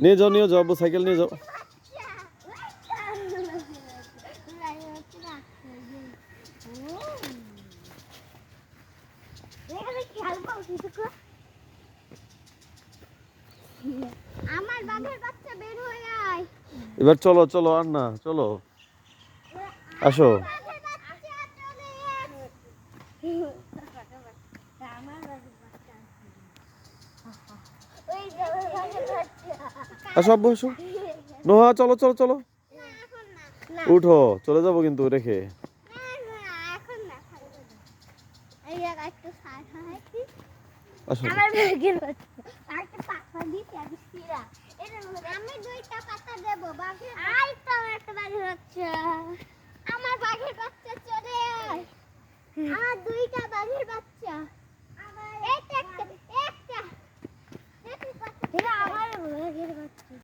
নিয়ে যাও আব্বু, সাইকেল নিয়ে যাও। আমার বাঘের বাচ্চা বের হয়ে আয়। এবার চলো চলো, আর না, চলো আসো। আসো আব্বু আসো। নোহা চলো চলো চলো, উঠো, চলে যাবো কিন্তু রেখে। আসো আমার ব্যাগের একটা পাতা দিতে আমি সিরা আমি দুইটা পাতা দেব বাঘের আই তো একটা বাঘের বাচ্চা আমার বাঘের বাচ্চা চলে আয় আমার দুইটা বাঘের বাচ্চা